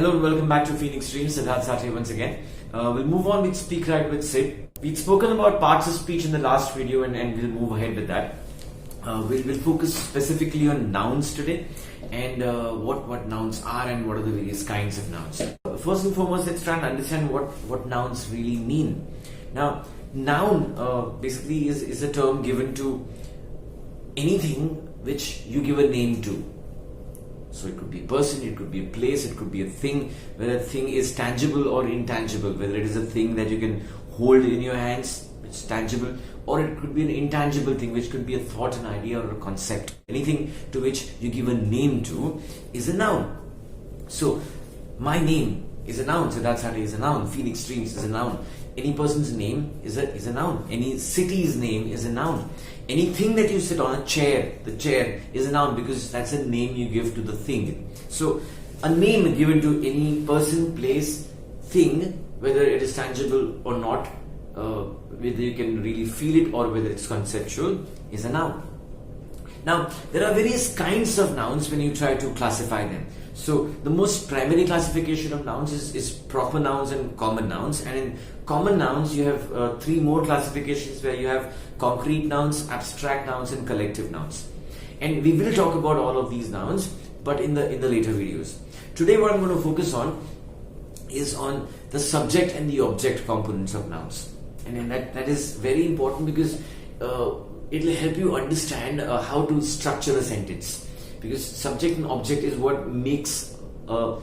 Hello and welcome back to Phoenix Dreams. Siddharth Sathe once again. We'll move on with SpeakWrite with Sid. We'd spoken about parts of speech in the last video and we'll move ahead with that. We'll focus specifically on nouns today and what nouns are and what are the various kinds of nouns. First and foremost, let's try and understand what nouns really mean. Now, noun basically is a term given to anything which you give a name to. So it could be a person, it could be a place, it could be a thing, whether a thing is tangible or intangible, whether it is a thing that you can hold in your hands, which is tangible, or it could be an intangible thing, which could be a thought, an idea, or a concept. Anything to which you give a name to is a noun. So, my name is a noun, Siddharth Sathe is a noun, Phoenix Dreams is a noun. Any person's name is a noun. Any city's name is a noun. Anything that you sit on, a chair, the chair is a noun because that's a name you give to the thing. So, a name given to any person, place, thing, whether it is tangible or not, whether you can really feel it or whether it's conceptual, is a noun. Now, there are various kinds of nouns when you try to classify them. So, the most primary classification of nouns is proper nouns and common nouns. And in common nouns, you have three more classifications where you have concrete nouns, abstract nouns, and collective nouns. And we will talk about all of these nouns, but in the later videos. Today, what I'm going to focus on is on the subject and the object components of nouns. And that is very important because it will help you understand how to structure a sentence. Because subject and object is what makes a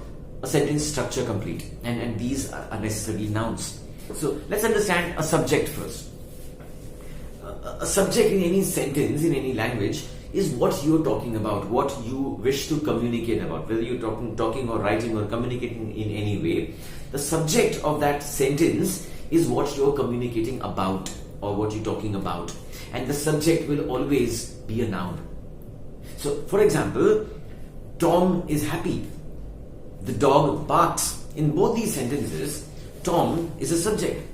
sentence structure complete, and these are necessarily nouns. So let's understand a subject first. A subject in any sentence, in any language, is what you're talking about, what you wish to communicate about, whether you're talking or writing or communicating in any way. The subject of that sentence is what you're communicating about or what you're talking about, and the subject will always be a noun. So, for example, Tom is happy. The dog barks. In both these sentences, Tom is a subject.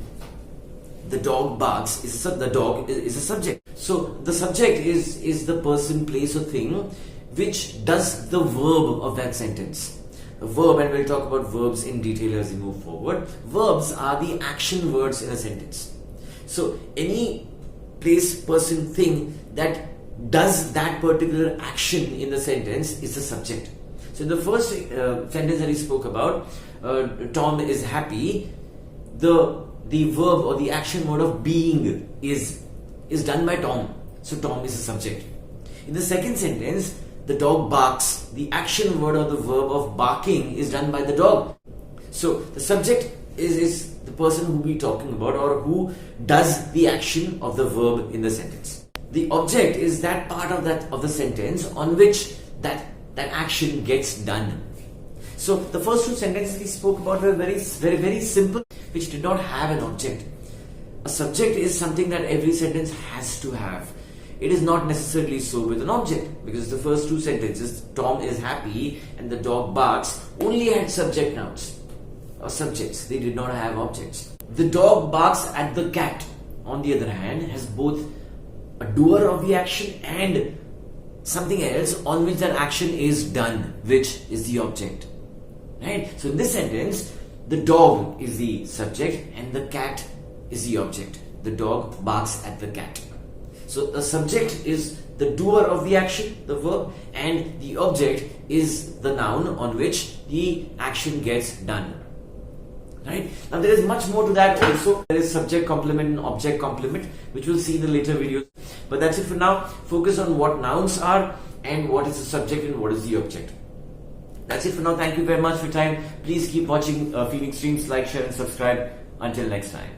The dog barks. The dog is a subject. So, the subject is the person, place, or thing which does the verb of that sentence. A verb, and we'll talk about verbs in detail as we move forward. Verbs are the action words in a sentence. So, any place, person, thing that does that particular action in the sentence is the subject. So in the first sentence that he spoke about, Tom is happy, the verb or the action word of being is done by Tom. So Tom is the subject. In the second sentence, the dog barks. The action word or the verb of barking is done by the dog. So the subject is the person who we're talking about or who does the action of the verb in the sentence. The object is that part of the sentence on which that action gets done. So the first two sentences we spoke about were very simple, which did not have an object. A subject is something that every sentence has to have. It is not necessarily so with an object, because the first two sentences, Tom is happy and the dog barks, only had subject nouns or subjects. They did not have objects. The dog barks at the cat, on the other hand, has both a doer of the action and something else on which that action is done, which is the object. Right? So in this sentence, the dog is the subject and the cat is the object. The dog barks at the cat. So the subject is the doer of the action, the verb, and the object is the noun on which the action gets done. Right? Now there is much more to that also. There is subject complement and object complement, which we'll see in the later videos. But that's it for now. Focus on what nouns are and what is the subject and what is the object. That's it for now. Thank you very much for your time. Please keep watching Phoenix Dreams. Like, share and subscribe. Until next time.